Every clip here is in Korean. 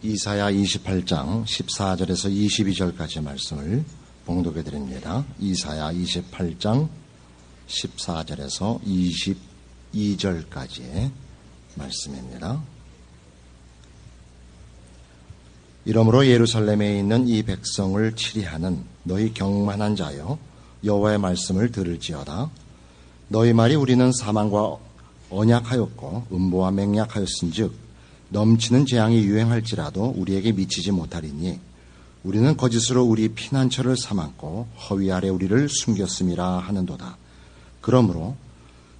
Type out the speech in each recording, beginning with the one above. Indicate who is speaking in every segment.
Speaker 1: 이사야 28장 14절에서 22절까지 말씀을 봉독해 드립니다. 이사야 28장 14절에서 22절까지의 말씀입니다. 이러므로 예루살렘에 있는 이 백성을 치리하는 너희 경만한 자여, 여호와의 말씀을 들을지어다. 너희 말이 우리는 사망과 언약하였고 음보와 맹약하였은즉 넘치는 재앙이 유행할지라도 우리에게 미치지 못하리니 우리는 거짓으로 우리 피난처를 삼았고 허위 아래 우리를 숨겼음이라 하는도다. 그러므로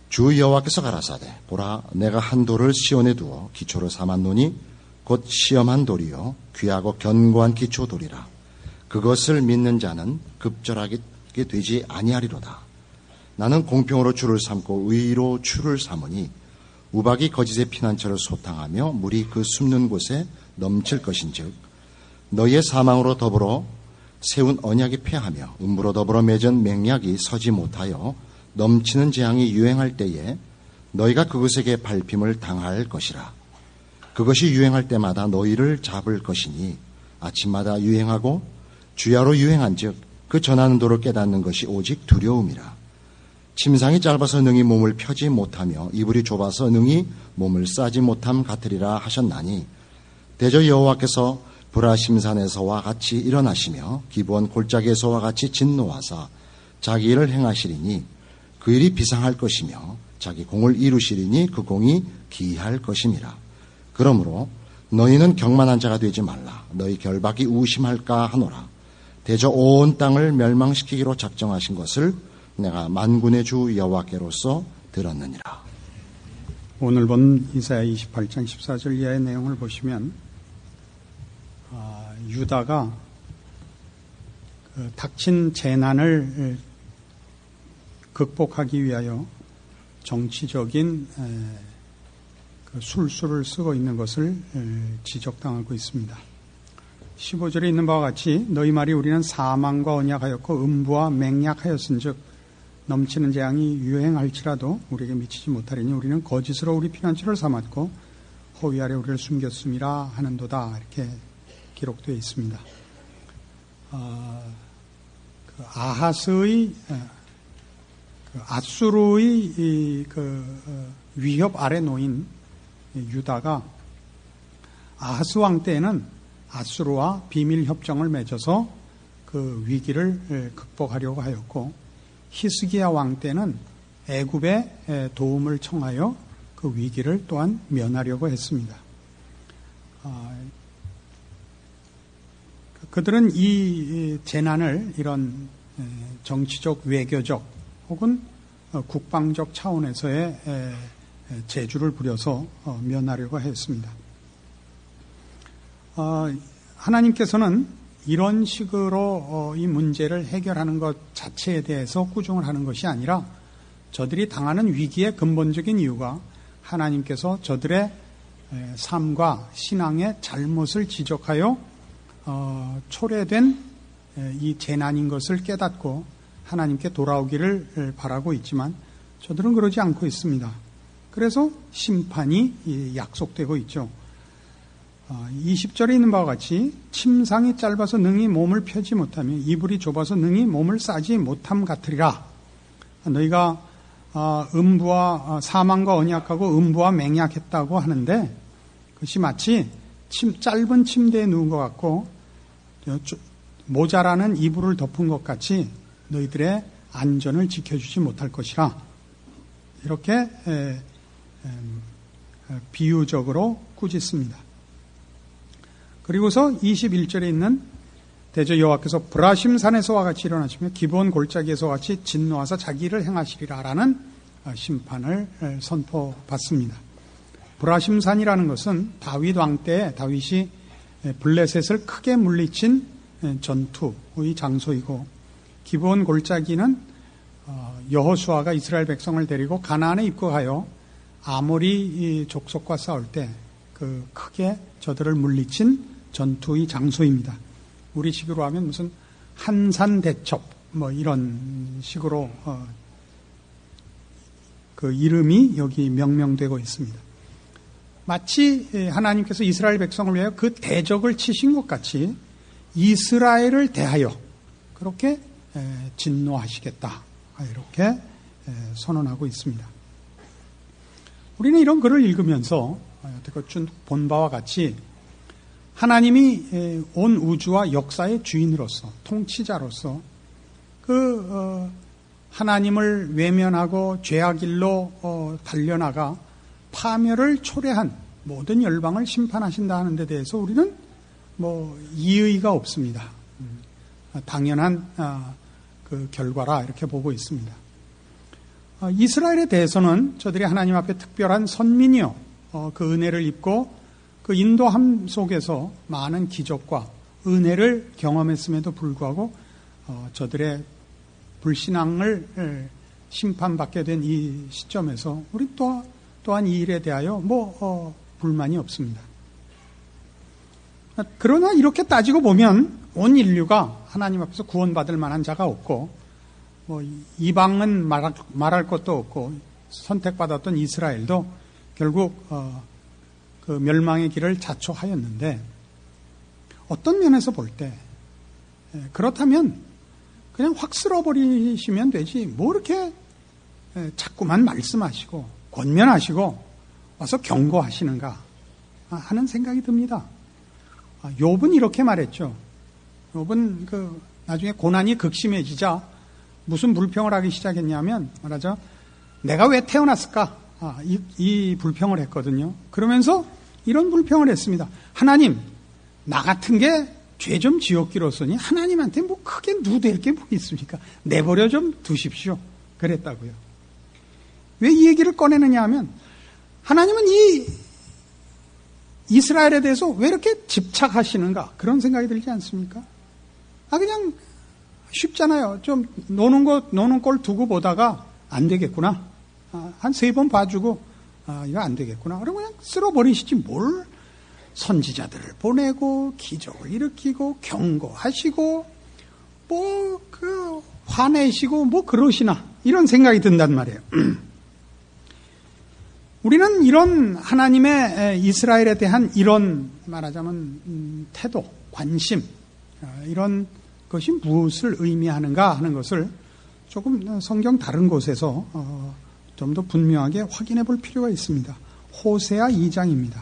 Speaker 1: 주 여호와께서 가라사대, 보라, 내가 한 돌을 시온에 두어 기초로 삼았노니 곧 시험한 돌이요 귀하고 견고한 기초 돌이라. 그것을 믿는 자는 급절하게 되지 아니하리로다. 나는 공평으로 주를 삼고 의로 주를 삼으니 우박이 거짓의 피난처를 소탕하며 물이 그 숨는 곳에 넘칠 것인즉 너희의 사망으로 더불어 세운 언약이 패하며 음부로 더불어 맺은 맹약이 서지 못하여 넘치는 재앙이 유행할 때에 너희가 그것에게 밟힘을 당할 것이라. 그것이 유행할 때마다 너희를 잡을 것이니 아침마다 유행하고 주야로 유행한즉 그 전하는 도를 깨닫는 것이 오직 두려움이라. 침상이 짧아서 능히 몸을 펴지 못하며 이불이 좁아서 능히 몸을 싸지 못함 같으리라 하셨나니 대저 여호와께서 브라심산에서와 같이 일어나시며 기브온 골짜기에서와 같이 진노하사 자기 일을 행하시리니 그 일이 비상할 것이며 자기 공을 이루시리니 그 공이 기할 것임이라. 그러므로 너희는 경만한 자가 되지 말라. 너희 결박이 우심할까 하노라. 대저 온 땅을 멸망시키기로 작정하신 것을 내가 만군의 주 여호와께로서 들었느니라.
Speaker 2: 오늘 본 이사야 28장 14절 이하의 내용을 보시면 유다가 닥친 재난을 극복하기 위하여 정치적인 술수를 쓰고 있는 것을 지적당하고 있습니다. 15절에 있는 바와 같이 너희 말이 우리는 사망과 언약하였고 음부와 맹약하였은즉 넘치는 재앙이 유행할지라도 우리에게 미치지 못하리니 우리는 거짓으로 우리 피난처를 삼았고 허위 아래 우리를 숨겼음이라 하는도다. 이렇게 기록되어 있습니다. 아하스의 아수르의 위협 아래 놓인 유다가 아하스 왕 때에는 아수르와 비밀 협정을 맺어서 그 위기를 극복하려고 하였고 히스기야 왕 때는 애굽의 도움을 청하여 그 위기를 또한 면하려고 했습니다. 그들은 이 재난을 이런 정치적, 외교적 혹은 국방적 차원에서의 재주를 부려서 면하려고 했습니다. 하나님께서는 이런 식으로 이 문제를 해결하는 것 자체에 대해서 꾸중을 하는 것이 아니라 저들이 당하는 위기의 근본적인 이유가 하나님께서 저들의 삶과 신앙의 잘못을 지적하여 초래된 이 재난인 것을 깨닫고 하나님께 돌아오기를 바라고 있지만 저들은 그러지 않고 있습니다. 그래서 심판이 약속되고 있죠. 20절에 있는 바와 같이 침상이 짧아서 능히 몸을 펴지 못하며 이불이 좁아서 능히 몸을 싸지 못함 같으리라. 너희가 음부와 사망과 언약하고 음부와 맹약했다고 하는데 그것이 마치 짧은 침대에 누운 것 같고 모자라는 이불을 덮은 것 같이 너희들의 안전을 지켜주지 못할 것이라. 이렇게 비유적으로 꾸짖습니다. 그리고서 21절에 있는 대저 여호와께서 브라심산에서와 같이 일어나시며 기브온 골짜기에서와 같이 진노하사 자기 일을 행하시리라라는 심판을 선포받습니다. 브라심산이라는 것은 다윗 왕 때 다윗이 블레셋을 크게 물리친 전투의 장소이고 기브온 골짜기는 여호수아가 이스라엘 백성을 데리고 가나안에 입국하여 아모리 족속과 싸울 때 그 크게 저들을 물리친 전투의 장소입니다. 우리 식으로 하면 무슨 한산대첩 뭐 이런 식으로 그 이름이 여기 명명되고 있습니다. 마치 하나님께서 이스라엘 백성을 위하여 그 대적을 치신 것 같이 이스라엘을 대하여 그렇게 진노하시겠다, 이렇게 선언하고 있습니다. 우리는 이런 글을 읽으면서 쭉 본 바와 같이 하나님이 온 우주와 역사의 주인으로서, 통치자로서 하나님을 외면하고 죄악 길로 달려나가 파멸을 초래한 모든 열방을 심판하신다 하는 데 대해서 우리는 이의가 없습니다. 당연한 그 결과라 이렇게 보고 있습니다. 이스라엘에 대해서는 저들이 하나님 앞에 특별한 선민이요, 그 은혜를 입고 그 인도함 속에서 많은 기적과 은혜를 경험했음에도 불구하고 저들의 불신앙을 심판받게 된 이 시점에서 우리 또한 이 일에 대하여 불만이 없습니다. 그러나 이렇게 따지고 보면 온 인류가 하나님 앞에서 구원받을 만한 자가 없고, 이방은 말할 것도 없고, 선택받았던 이스라엘도 결국 그 멸망의 길을 자초하였는데, 어떤 면에서 볼 때 그렇다면 그냥 확 쓸어버리시면 되지, 이렇게 자꾸만 말씀하시고 권면하시고 와서 경고하시는가 하는 생각이 듭니다. 욥은 이렇게 말했죠. 욥은 나중에 고난이 극심해지자 무슨 불평을 하기 시작했냐면, 말하자 내가 왜 태어났을까? 이 불평을 했거든요. 그러면서 이런 불평을 했습니다. 하나님, 나 같은 게 죄 좀 지었기로서니 하나님한테 크게 누될 게 뭐 있습니까? 내버려 좀 두십시오. 그랬다고요. 왜 이 얘기를 꺼내느냐 하면, 하나님은 이 이스라엘에 대해서 왜 이렇게 집착하시는가, 그런 생각이 들지 않습니까? 그냥 쉽잖아요. 좀 노는 꼴 두고 보다가 안 되겠구나, 한 3번 봐주고 이거 안 되겠구나, 그러면 그냥 쓸어버리시지 뭘 선지자들을 보내고 기적을 일으키고 경고하시고 화내시고 그러시나, 이런 생각이 든단 말이에요. 우리는 이런 하나님의 이스라엘에 대한 이런 말하자면 태도, 관심, 이런 것이 무엇을 의미하는가 하는 것을 조금 성경 다른 곳에서 좀 더 분명하게 확인해 볼 필요가 있습니다. 호세아 2장입니다.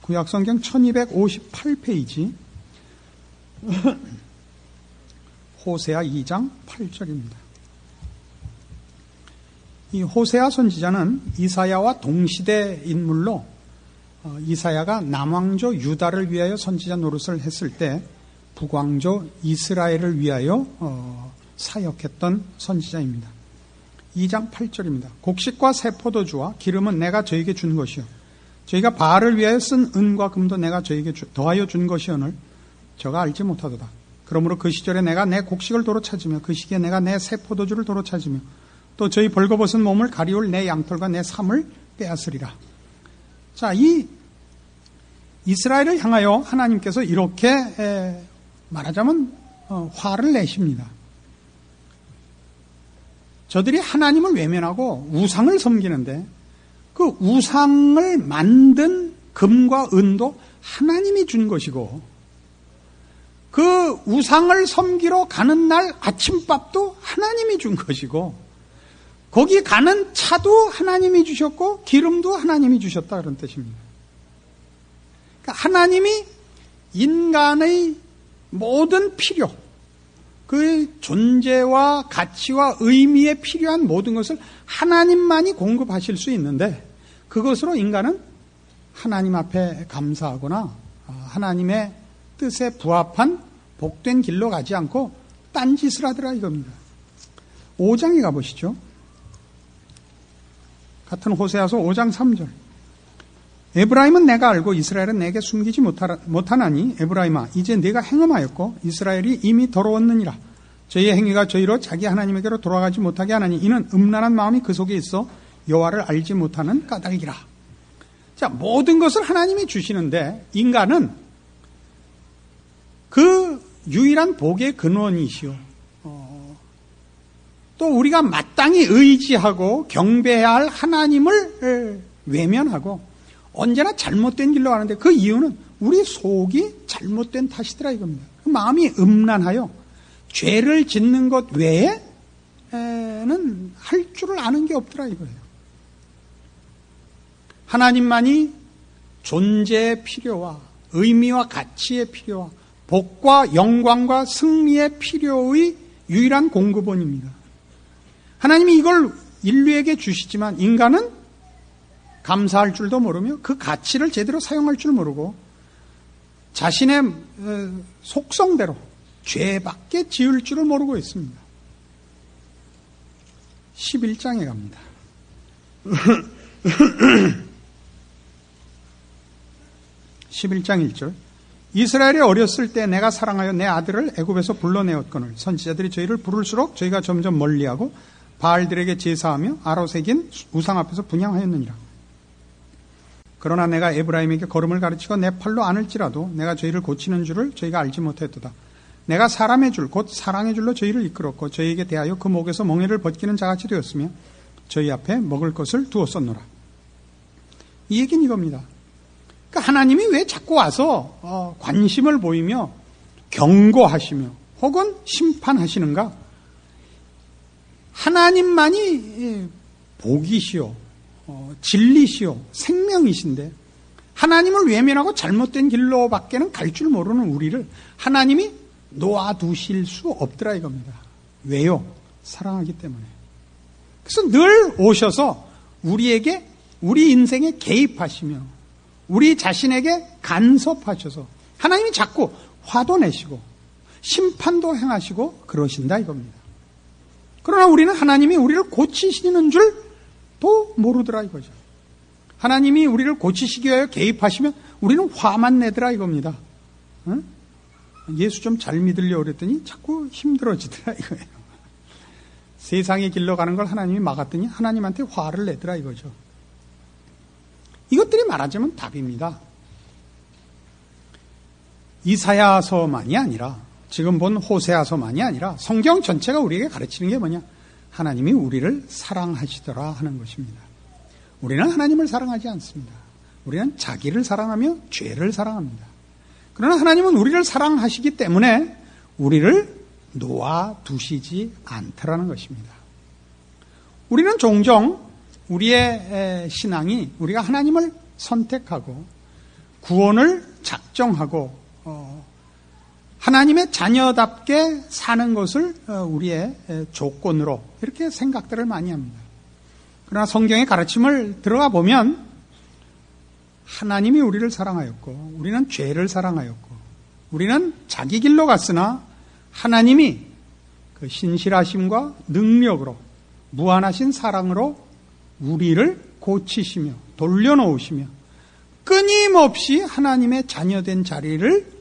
Speaker 2: 구약성경 1258페이지 호세아 2장 8절입니다. 이 호세아 선지자는 이사야와 동시대 인물로, 이사야가 남왕조 유다를 위하여 선지자 노릇을 했을 때 북왕조 이스라엘을 위하여 사역했던 선지자입니다. 2장 8절입니다. 곡식과 새 포도주와 기름은 내가 저에게 준 것이요, 저희가 바알을 위하여 쓴 은과 금도 내가 저에게 더하여 준 것이오늘 저가 알지 못하도다. 그러므로 그 시절에 내가 내 곡식을 도로 찾으며 그 시기에 내가 내 새 포도주를 도로 찾으며 또 저희 벌거벗은 몸을 가리울 내 양털과 내 삶을 빼앗으리라. 자, 이 이스라엘을 향하여 하나님께서 이렇게 말하자면 화를 내십니다. 저들이 하나님을 외면하고 우상을 섬기는데, 그 우상을 만든 금과 은도 하나님이 준 것이고, 그 우상을 섬기러 가는 날 아침밥도 하나님이 준 것이고, 거기 가는 차도 하나님이 주셨고 기름도 하나님이 주셨다, 그런 뜻입니다. 그러니까 하나님이 인간의 모든 필요, 그 존재와 가치와 의미에 필요한 모든 것을 하나님만이 공급하실 수 있는데, 그것으로 인간은 하나님 앞에 감사하거나 하나님의 뜻에 부합한 복된 길로 가지 않고 딴짓을 하더라, 이겁니다. 5장에 가보시죠. 같은 호세아서 5장 3절. 에브라임은 내가 알고 이스라엘은 내게 숨기지 못하나니, 에브라임아 이제 네가 행음하였고 이스라엘이 이미 더러웠느니라. 저희의 행위가 저희로 자기 하나님에게로 돌아가지 못하게 하나니 이는 음란한 마음이 그 속에 있어 여호와를 알지 못하는 까닭이라. 자, 모든 것을 하나님이 주시는데 인간은 그 유일한 복의 근원이시오, 또 우리가 마땅히 의지하고 경배해야 할 하나님을 외면하고 언제나 잘못된 길로 가는데 그 이유는 우리 속이 잘못된 탓이더라 이겁니다. 마음이 음란하여 죄를 짓는 것 외에는 할 줄을 아는 게 없더라 이거예요. 하나님만이 존재의 필요와 의미와 가치의 필요와 복과 영광과 승리의 필요의 유일한 공급원입니다. 하나님이 이걸 인류에게 주시지만 인간은 감사할 줄도 모르며 그 가치를 제대로 사용할 줄 모르고 자신의 속성대로 죄밖에 지을 줄을 모르고 있습니다. 11장에 갑니다. 11장 1절 이스라엘이 어렸을 때 내가 사랑하여 내 아들을 애굽에서 불러내었거늘 선지자들이 저희를 부를수록 저희가 점점 멀리하고 바알들에게 제사하며 아로새긴 우상 앞에서 분향하였느니라. 그러나 내가 에브라임에게 걸음을 가르치고 내 팔로 안을지라도 내가 저희를 고치는 줄을 저희가 알지 못했도다. 내가 사람의 줄 곧 사랑의 줄로 저희를 이끌었고 저희에게 대하여 그 목에서 멍에를 벗기는 자같이 되었으며 저희 앞에 먹을 것을 두었었노라. 이 얘기는 이겁니다. 그러니까 하나님이 왜 자꾸 와서 관심을 보이며 경고하시며 혹은 심판하시는가? 하나님만이 복이시오, 진리시오, 생명이신데 하나님을 외면하고 잘못된 길로밖에는 갈 줄 모르는 우리를 하나님이 놓아두실 수 없더라 이겁니다. 왜요? 사랑하기 때문에. 그래서 늘 오셔서 우리에게 우리 인생에 개입하시며 우리 자신에게 간섭하셔서 하나님이 자꾸 화도 내시고 심판도 행하시고 그러신다 이겁니다. 그러나 우리는 하나님이 우리를 고치시는 줄도 모르더라 이거죠. 하나님이 우리를 고치시기 위하여 개입하시면 우리는 화만 내더라 이겁니다. 응? 예수 좀 잘 믿으려고 그랬더니 자꾸 힘들어지더라 이거예요. 세상의 길로 가는 걸 하나님이 막았더니 하나님한테 화를 내더라 이거죠. 이것들이 말하자면 답입니다. 이사야서만이 아니라 지금 본 호세아서만이 아니라 성경 전체가 우리에게 가르치는 게 뭐냐? 하나님이 우리를 사랑하시더라 하는 것입니다. 우리는 하나님을 사랑하지 않습니다. 우리는 자기를 사랑하며 죄를 사랑합니다. 그러나 하나님은 우리를 사랑하시기 때문에 우리를 놓아두시지 않더라는 것입니다. 우리는 종종 우리의 신앙이 우리가 하나님을 선택하고 구원을 작정하고 하나님의 자녀답게 사는 것을 우리의 조건으로 이렇게 생각들을 많이 합니다. 그러나 성경의 가르침을 들어가 보면 하나님이 우리를 사랑하였고 우리는 죄를 사랑하였고 우리는 자기 길로 갔으나 하나님이 그 신실하심과 능력으로 무한하신 사랑으로 우리를 고치시며 돌려놓으시며 끊임없이 하나님의 자녀된 자리를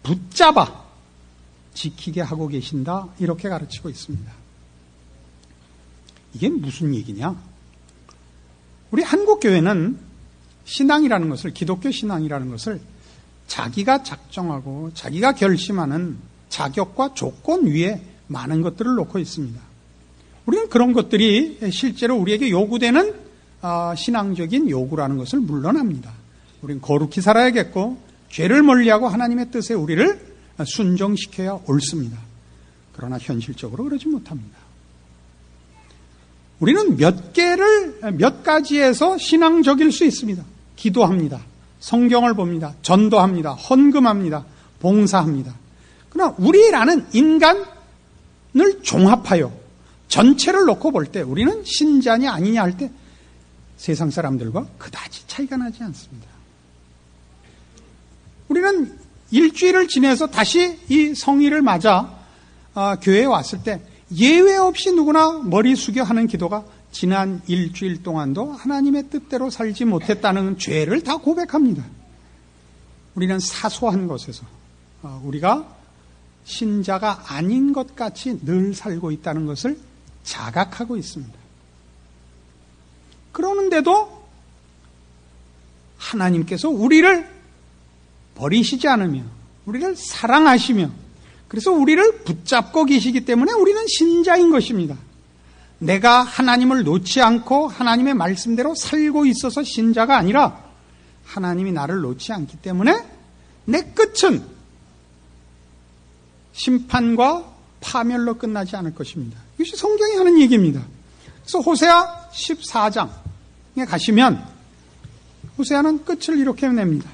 Speaker 2: 붙잡아 지키게 하고 계신다 이렇게 가르치고 있습니다. 이게 무슨 얘기냐? 우리 한국교회는 신앙이라는 것을 기독교 신앙이라는 것을 자기가 작정하고 자기가 결심하는 자격과 조건 위에 많은 것들을 놓고 있습니다. 우리는 그런 것들이 실제로 우리에게 요구되는 신앙적인 요구라는 것을 물러납니다. 우리는 거룩히 살아야겠고 죄를 멀리하고 하나님의 뜻에 우리를 순종시켜야 옳습니다. 그러나 현실적으로 그러지 못합니다. 우리는 몇 가지에서 신앙적일 수 있습니다. 기도합니다. 성경을 봅니다. 전도합니다. 헌금합니다. 봉사합니다. 그러나 우리라는 인간을 종합하여 전체를 놓고 볼 때 우리는 신자냐 아니냐 할 때 세상 사람들과 그다지 차이가 나지 않습니다. 우리는 일주일을 지내서 다시 이 성일을 맞아 교회에 왔을 때 예외 없이 누구나 머리 숙여 하는 기도가 지난 일주일 동안도 하나님의 뜻대로 살지 못했다는 죄를 다 고백합니다. 우리는 사소한 것에서 우리가 신자가 아닌 것 같이 늘 살고 있다는 것을 자각하고 있습니다. 그러는데도 하나님께서 우리를 버리시지 않으며 우리를 사랑하시며 그래서 우리를 붙잡고 계시기 때문에 우리는 신자인 것입니다. 내가 하나님을 놓지 않고 하나님의 말씀대로 살고 있어서 신자가 아니라 하나님이 나를 놓지 않기 때문에 내 끝은 심판과 파멸로 끝나지 않을 것입니다. 이것이 성경이 하는 얘기입니다. 그래서 호세아 14장에 가시면 호세아는 끝을 이렇게 냅니다.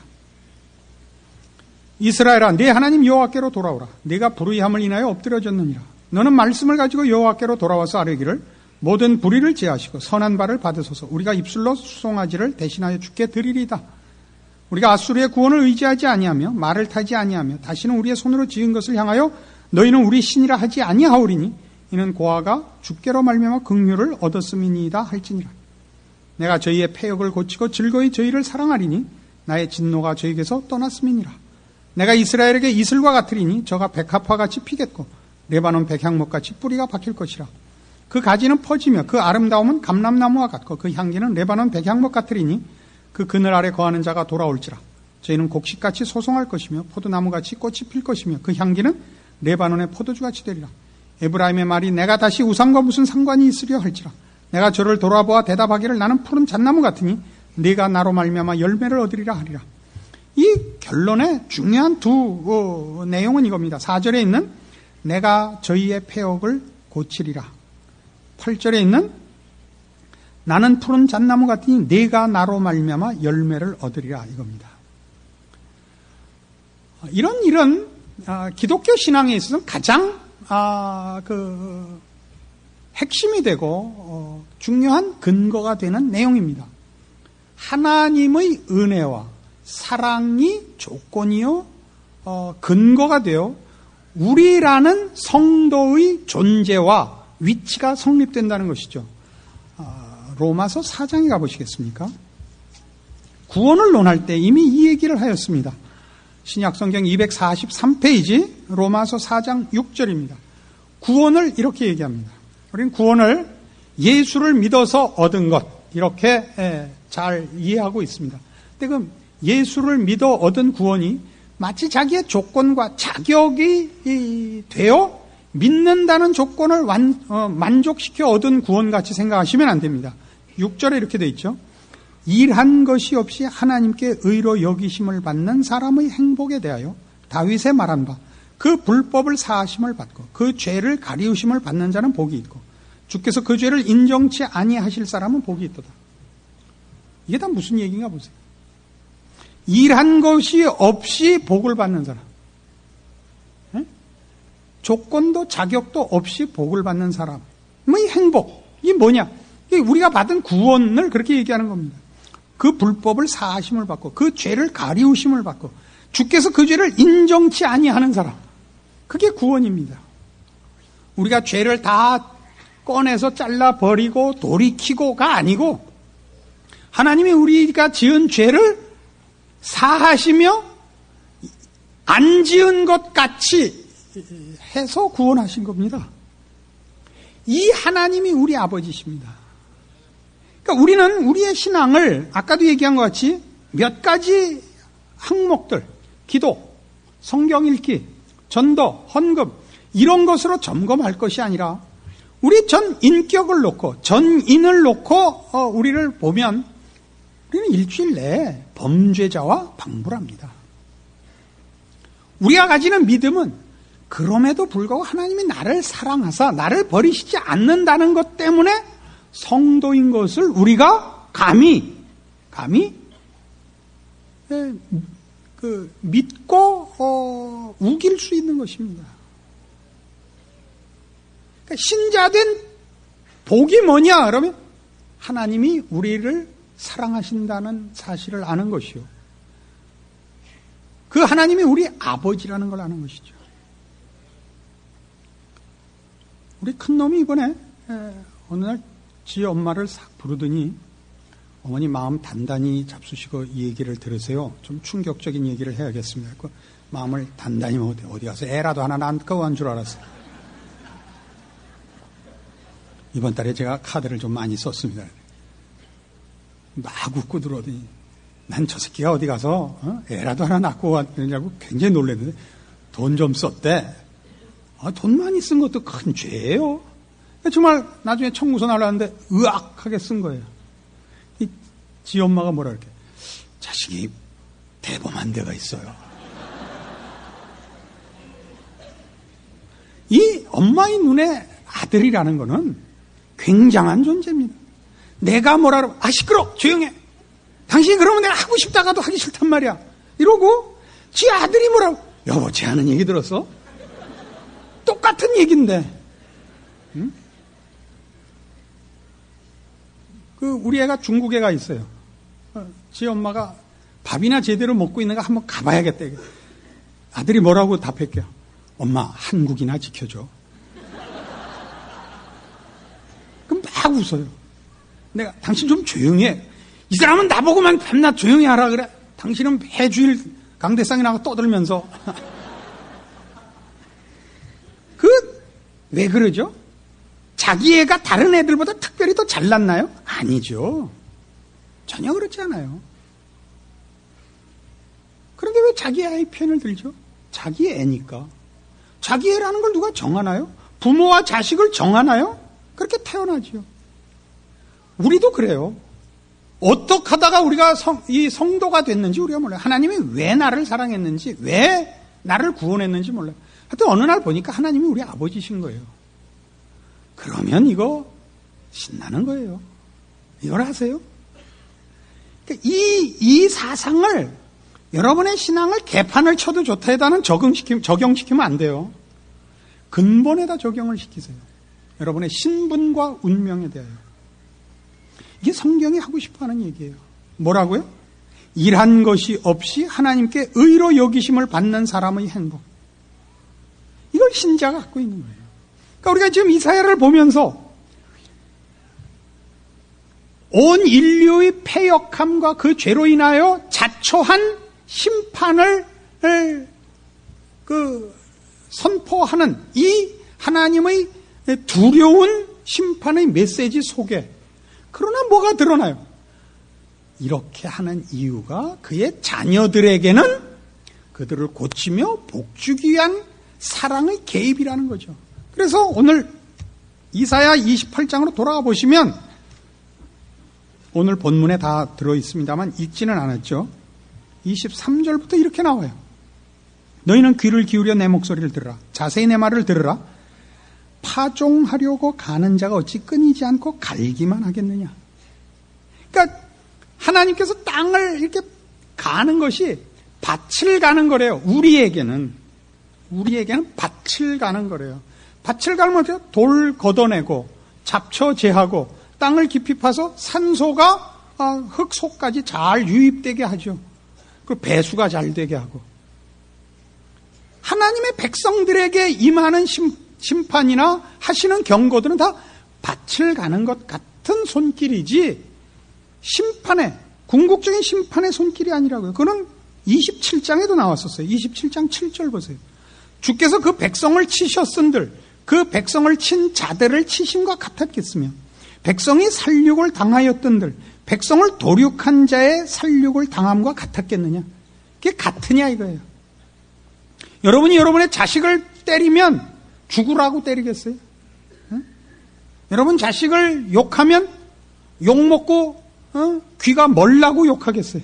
Speaker 2: 이스라엘아, 네 하나님 여호와께로 돌아오라. 네가 불의함을 인하여 엎드려졌느니라. 너는 말씀을 가지고 여호와께로 돌아와서 아뢰기를 모든 불의를 제하시고 선한 바를 받으소서. 우리가 입술로 수송아지를 대신하여 주께 드리리다. 우리가 아수르의 구원을 의지하지 아니하며 말을 타지 아니하며 다시는 우리의 손으로 지은 것을 향하여 너희는 우리 신이라 하지 아니하오리니 이는 고아가 주께로 말미암아 긍휼을 얻었음이니이다 할지니라. 내가 저희의 패역을 고치고 즐거이 저희를 사랑하리니 나의 진노가 저희에게서 떠났음이니라. 내가 이스라엘에게 이슬과 같으리니 저가 백합화같이 피겠고 레바논 백향목같이 뿌리가 박힐 것이라. 그 가지는 퍼지며 그 아름다움은 감람나무와 같고 그 향기는 레바논 백향목 같으리니 그 그늘 아래 거하는 자가 돌아올지라. 저희는 곡식같이 소송할 것이며 포도나무같이 꽃이 필 것이며 그 향기는 레바논의 포도주같이 되리라. 에브라임의 말이 내가 다시 우상과 무슨 상관이 있으려 할지라. 내가 저를 돌아보아 대답하기를 나는 푸른 잣나무 같으니 네가 나로 말미암아 열매를 얻으리라 하리라. 이 결론의 중요한 두 내용은 이겁니다. 4절에 있는 내가 저희의 패역을 고치리라. 8절에 있는 나는 푸른 잣나무 같으니 네가 나로 말미암아 열매를 얻으리라 이겁니다. 이런 기독교 신앙에 있어서는 가장 핵심이 되고 중요한 근거가 되는 내용입니다. 하나님의 은혜와 사랑이 조건이요 근거가 되어 우리라는 성도의 존재와 위치가 성립된다는 것이죠. 로마서 4장에 가보시겠습니까? 구원을 논할 때 이미 이 얘기를 하였습니다. 신약성경 243페이지 로마서 4장 6절입니다. 구원을 이렇게 얘기합니다. 우리는 구원을 예수를 믿어서 얻은 것 이렇게 잘 이해하고 있습니다. 근데 그 예수를 믿어 얻은 구원이 마치 자기의 조건과 자격이 되어 믿는다는 조건을 만족시켜 얻은 구원같이 생각하시면 안 됩니다. 6절에 이렇게 되어 있죠. 일한 것이 없이 하나님께 의로 여기심을 받는 사람의 행복에 대하여 다윗의 말한 바 그 불법을 사하심을 받고 그 죄를 가리우심을 받는 자는 복이 있고 주께서 그 죄를 인정치 아니하실 사람은 복이 있도다. 이게 다 무슨 얘기인가 보세요. 일한 것이 없이 복을 받는 사람, 조건도 자격도 없이 복을 받는 사람의 행복, 이게 뭐냐? 이게 우리가 받은 구원을 그렇게 얘기하는 겁니다. 그 불법을 사하심을 받고 그 죄를 가리우심을 받고 주께서 그 죄를 인정치 아니하는 사람, 그게 구원입니다. 우리가 죄를 다 꺼내서 잘라버리고 돌이키고가 아니고 하나님이 우리가 지은 죄를 사하시며 안 지은 것 같이 해서 구원하신 겁니다. 이 하나님이 우리 아버지십니다. 그러니까 우리는 우리의 신앙을 아까도 얘기한 것 같이 몇 가지 항목들, 기도, 성경 읽기, 전도, 헌금 이런 것으로 점검할 것이 아니라 우리 전 인격을 놓고 전인을 놓고 우리를 보면 우리는 일주일 내에 범죄자와 방불합니다. 우리가 가지는 믿음은 그럼에도 불구하고 하나님이 나를 사랑하사 나를 버리시지 않는다는 것 때문에 성도인 것을 우리가 감히 믿고 우길 수 있는 것입니다. 그러니까 신자된 복이 뭐냐? 그러면 하나님이 우리를 사랑하신다는 사실을 아는 것이요. 그 하나님이 우리 아버지라는 걸 아는 것이죠. 우리 큰놈이 이번에 어느 날 지 엄마를 싹 부르더니 어머니 마음 단단히 잡수시고 이 얘기를 들으세요. 좀 충격적인 얘기를 해야겠습니다. 그 마음을 단단히 어디 가서 애라도 하나 낳고 한 줄 알았어요. 이번 달에 제가 카드를 좀 많이 썼습니다. 막 웃고 들어오더니 난 저 새끼가 어디 가서 애라도 하나 낳고 왔느냐고 굉장히 놀랐는데 돈 좀 썼대. 돈 많이 쓴 것도 큰 죄예요. 정말 나중에 청구서 날라왔는데 의악하게 쓴 거예요. 지 엄마가 뭐라 그렇게 자식이 대범한 데가 있어요. 이 엄마의 눈에 아들이라는 거는 굉장한 존재입니다. 내가 뭐라 그러고 시끄러 조용해. 당신이 그러면 내가 하고 싶다가도 하기 싫단 말이야. 이러고 지 아들이 뭐라고 여보 쟤 하는 얘기 들었어? 똑같은 얘기인데 응? 우리 애가 중국 애가 있어요. 지 엄마가 밥이나 제대로 먹고 있는가 한번 가봐야겠다. 아들이 뭐라고 답했게요? 엄마 한국이나 지켜줘. 그럼 막 웃어요. 내가 당신 좀 조용히 해. 이 사람은 나보고만 밤낮 조용히 하라 그래. 당신은 매주일 강대상에 나가 떠들면서 왜 그러죠? 자기 애가 다른 애들보다 특별히 더 잘났나요? 아니죠. 전혀 그렇지 않아요. 그런데 왜 자기 아이 편을 들죠? 자기 애니까. 자기 애라는 걸 누가 정하나요? 부모와 자식을 정하나요? 그렇게 태어나죠. 우리도 그래요. 어떻게 하다가 우리가 이 성도가 됐는지 우리가 몰라요. 하나님이 왜 나를 사랑했는지, 왜 나를 구원했는지 몰라요. 하여튼 어느 날 보니까 하나님이 우리 아버지신 거예요. 그러면 이거 신나는 거예요. 이걸 아세요? 그러니까 이 사상을 여러분의 신앙을 개판을 쳐도 좋다에다는 적용시키면 안 돼요. 근본에다 적용을 시키세요. 여러분의 신분과 운명에 대하여. 이게 성경이 하고 싶어하는 얘기예요. 뭐라고요? 일한 것이 없이 하나님께 의로 여기심을 받는 사람의 행복. 이걸 신자가 갖고 있는 거예요. 그러니까 우리가 지금 이사야를 보면서 온 인류의 패역함과 그 죄로 인하여 자초한 심판을 선포하는 이 하나님의 두려운 심판의 메시지 속에 그러나 뭐가 드러나요? 이렇게 하는 이유가 그의 자녀들에게는 그들을 고치며 복주기 위한 사랑의 개입이라는 거죠. 그래서 오늘 이사야 28장으로 돌아가 보시면 오늘 본문에 다 들어있습니다만 읽지는 않았죠. 23절부터 이렇게 나와요. 너희는 귀를 기울여 내 목소리를 들으라. 자세히 내 말을 들으라. 파종하려고 가는 자가 어찌 끊이지 않고 갈기만 하겠느냐. 그러니까 하나님께서 땅을 이렇게 가는 것이 밭을 가는 거래요. 우리에게는 밭을 가는 거래요. 밭을 가면 어때요? 돌 걷어내고 잡초 제하고 땅을 깊이 파서 산소가 흙 속까지 잘 유입되게 하죠. 그리고 배수가 잘 되게 하고. 하나님의 백성들에게 임하는 심판이나 하시는 경고들은 다 밭을 가는 것 같은 손길이지 궁극적인 심판의 손길이 아니라고요. 그는 27장에도 나왔었어요. 27장 7절 보세요. 주께서 그 백성을 치셨은들 그 백성을 친 자들을 치심과 같았겠으며 백성이 살육을 당하였던들 백성을 도륙한 자의 살육을 당함과 같았겠느냐. 그게 같으냐 이거예요. 여러분이 여러분의 자식을 때리면 죽으라고 때리겠어요? 응? 여러분 자식을 욕하면 욕먹고 귀가 멀라고 욕하겠어요?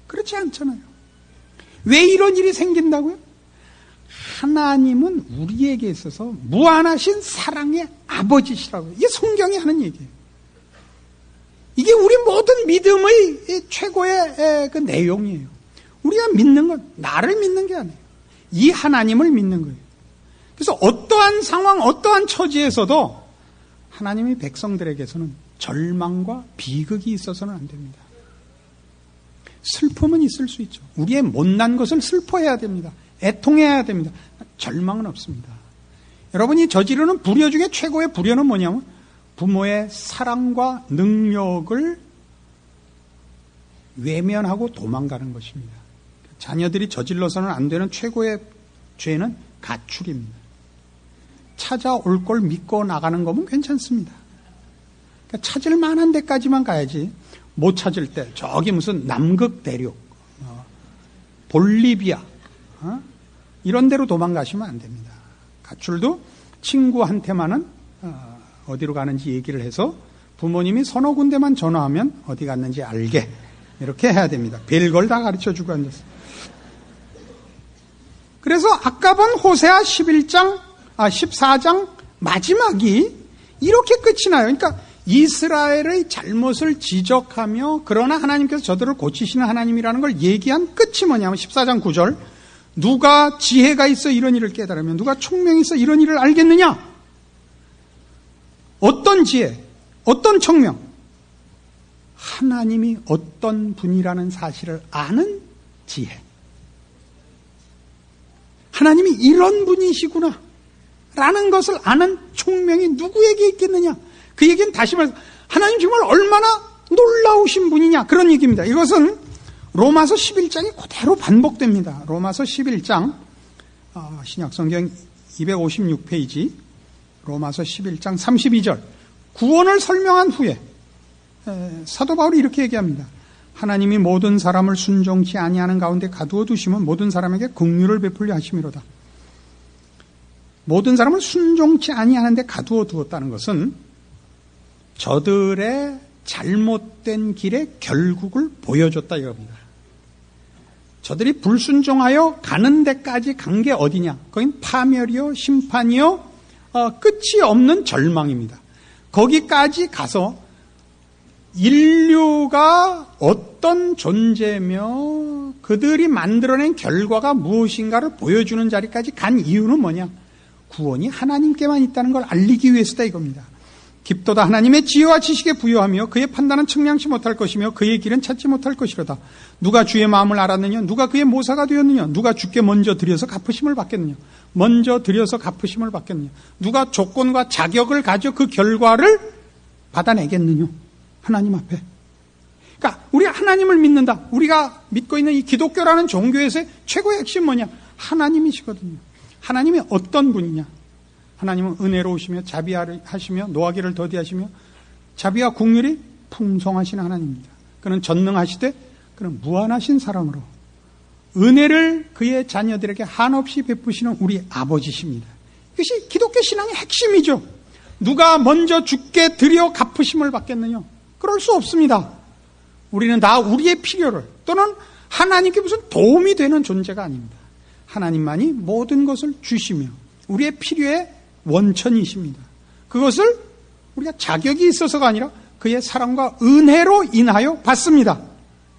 Speaker 2: 그렇지 않잖아요. 왜 이런 일이 생긴다고요? 하나님은 우리에게 있어서 무한하신 사랑의 아버지시라고요. 이게 성경이 하는 얘기예요. 이게 우리 모든 믿음의 최고의 그 내용이에요. 우리가 믿는 건 나를 믿는 게 아니에요. 이 하나님을 믿는 거예요. 그래서 어떠한 상황, 어떠한 처지에서도 하나님의 백성들에게서는 절망과 비극이 있어서는 안 됩니다. 슬픔은 있을 수 있죠. 우리의 못난 것을 슬퍼해야 됩니다. 애통해야 됩니다. 절망은 없습니다. 여러분이 저지르는 불효 중에 최고의 불효는 뭐냐면 부모의 사랑과 능력을 외면하고 도망가는 것입니다. 자녀들이 저질러서는 안 되는 최고의 죄는 가출입니다. 찾아올 걸 믿고 나가는 거면 괜찮습니다. 그러니까 찾을 만한 데까지만 가야지 못 찾을 때 저기 무슨 남극 대륙, 볼리비아 이런 데로 도망가시면 안 됩니다. 가출도 친구한테만은 어디로 가는지 얘기를 해서 부모님이 서너 군데만 전화하면 어디 갔는지 알게 이렇게 해야 됩니다. 별걸 다 가르쳐주고 앉았어요. 그래서 아까 본 호세아 14장 마지막이 이렇게 끝이 나요. 그러니까 이스라엘의 잘못을 지적하며 그러나 하나님께서 저들을 고치시는 하나님이라는 걸 얘기한 끝이 뭐냐면 14장 9절 누가 지혜가 있어 이런 일을 깨달으며 누가 총명이 있어 이런 일을 알겠느냐? 어떤 지혜, 어떤 총명? 하나님이 어떤 분이라는 사실을 아는 지혜. 하나님이 이런 분이시구나 라는 것을 아는 총명이 누구에게 있겠느냐? 그 얘기는 다시 말해서 하나님 정말 얼마나 놀라우신 분이냐 그런 얘기입니다. 이것은 로마서 11장이 그대로 반복됩니다. 로마서 11장 신약성경 256페이지 로마서 11장 32절 구원을 설명한 후에 사도 바울이 이렇게 얘기합니다. 하나님이 모든 사람을 순종치 아니하는 가운데 가두어 두시면 모든 사람에게 긍휼을 베풀려 하심이로다. 모든 사람을 순종치 아니하는데 가두어 두었다는 것은 저들의 잘못된 길의 결국을 보여줬다 이겁니다. 저들이 불순종하여 가는 데까지 간 게 어디냐? 거긴 파멸이요, 심판이요, 끝이 없는 절망입니다. 거기까지 가서 인류가 어떤 존재며 그들이 만들어낸 결과가 무엇인가를 보여주는 자리까지 간 이유는 뭐냐? 구원이 하나님께만 있다는 걸 알리기 위해서다 이겁니다. 깊도다 하나님의 지혜와 지식에 부여하며 그의 판단은 측량치 못할 것이며 그의 길은 찾지 못할 것이로다. 누가 주의 마음을 알았느냐? 누가 그의 모사가 되었느냐? 누가 주께 먼저 드려서 갚으심을 받겠느냐? 먼저 드려서 갚으심을 받겠느냐? 누가 조건과 자격을 가져 그 결과를 받아내겠느냐? 하나님 앞에. 그러니까 우리 하나님을 믿는다. 우리가 믿고 있는 이 기독교라는 종교에서의 최고의 핵심 뭐냐? 하나님이시거든요. 하나님이 어떤 분이냐? 하나님은 은혜로우시며 자비하시며 노하기를 더디하시며 자비와 긍휼이 풍성하신 하나님입니다. 그는 전능하시되 그는 무한하신 사랑으로 은혜를 그의 자녀들에게 한없이 베푸시는 우리 아버지십니다. 이것이 기독교 신앙의 핵심이죠. 누가 먼저 주께 드려 갚으심을 받겠느냐? 그럴 수 없습니다. 우리는 다 우리의 필요를 또는 하나님께 무슨 도움이 되는 존재가 아닙니다. 하나님만이 모든 것을 주시며 우리의 필요에 원천이십니다. 그것을 우리가 자격이 있어서가 아니라 그의 사랑과 은혜로 인하여 받습니다.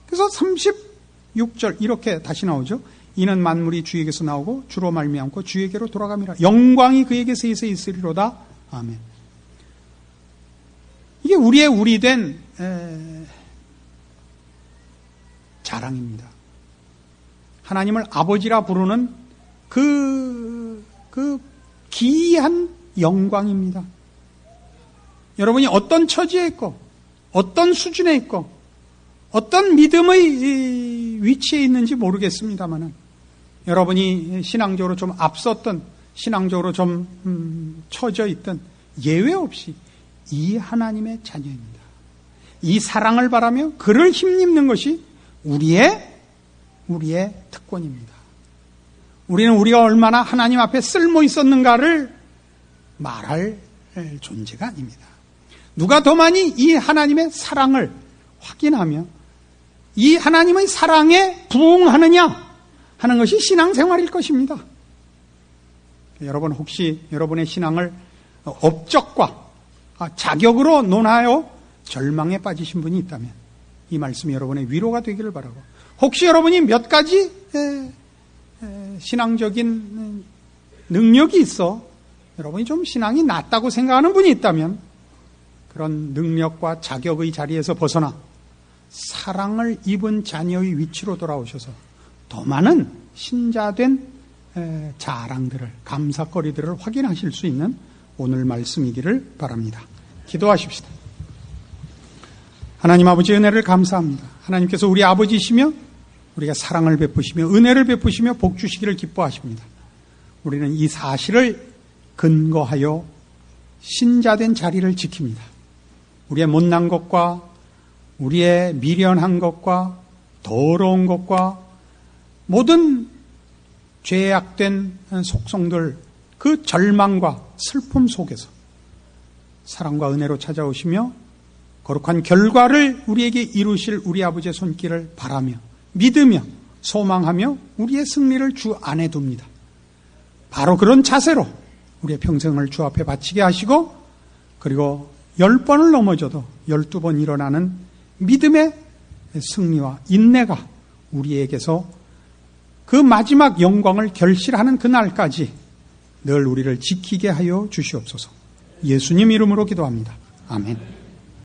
Speaker 2: 그래서 36절 이렇게 다시 나오죠. 이는 만물이 주에게서 나오고 주로 말미암고 주에게로 돌아갑니다. 영광이 그에게서 있으리로다. 아멘. 이게 우리의 우리된 자랑입니다. 하나님을 아버지라 부르는 그 기이한 영광입니다. 여러분이 어떤 처지에 있고 어떤 수준에 있고 어떤 믿음의 위치에 있는지 모르겠습니다만 여러분이 신앙적으로 좀 앞섰던 신앙적으로 좀 처져 있던 예외 없이 이 하나님의 자녀입니다. 이 사랑을 바라며 그를 힘입는 것이 우리의 특권입니다. 우리는 우리가 얼마나 하나님 앞에 쓸모 있었는가를 말할 존재가 아닙니다. 누가 더 많이 이 하나님의 사랑을 확인하며 이 하나님의 사랑에 부응하느냐 하는 것이 신앙생활일 것입니다. 여러분 혹시 여러분의 신앙을 업적과 자격으로 논하여 절망에 빠지신 분이 있다면 이 말씀이 여러분의 위로가 되기를 바라고 혹시 여러분이 몇 가지 신앙적인 능력이 있어 여러분이 좀 신앙이 낮다고 생각하는 분이 있다면 그런 능력과 자격의 자리에서 벗어나 사랑을 입은 자녀의 위치로 돌아오셔서 더 많은 신자된 자랑들을 감사거리들을 확인하실 수 있는 오늘 말씀이기를 바랍니다. 기도하십시다. 하나님 아버지 은혜를 감사합니다. 하나님께서 우리 아버지시며 우리가 사랑을 베푸시며 은혜를 베푸시며 복 주시기를 기뻐하십니다. 우리는 이 사실을 근거하여 신자된 자리를 지킵니다. 우리의 못난 것과 우리의 미련한 것과 더러운 것과 모든 죄악된 속성들 그 절망과 슬픔 속에서 사랑과 은혜로 찾아오시며 거룩한 결과를 우리에게 이루실 우리 아버지의 손길을 바라며 믿으며 소망하며 우리의 승리를 주 안에 둡니다. 바로 그런 자세로 우리의 평생을 주 앞에 바치게 하시고 그리고 10번을 넘어져도 12번 일어나는 믿음의 승리와 인내가 우리에게서 그 마지막 영광을 결실하는 그날까지 늘 우리를 지키게 하여 주시옵소서. 예수님 이름으로 기도합니다. 아멘.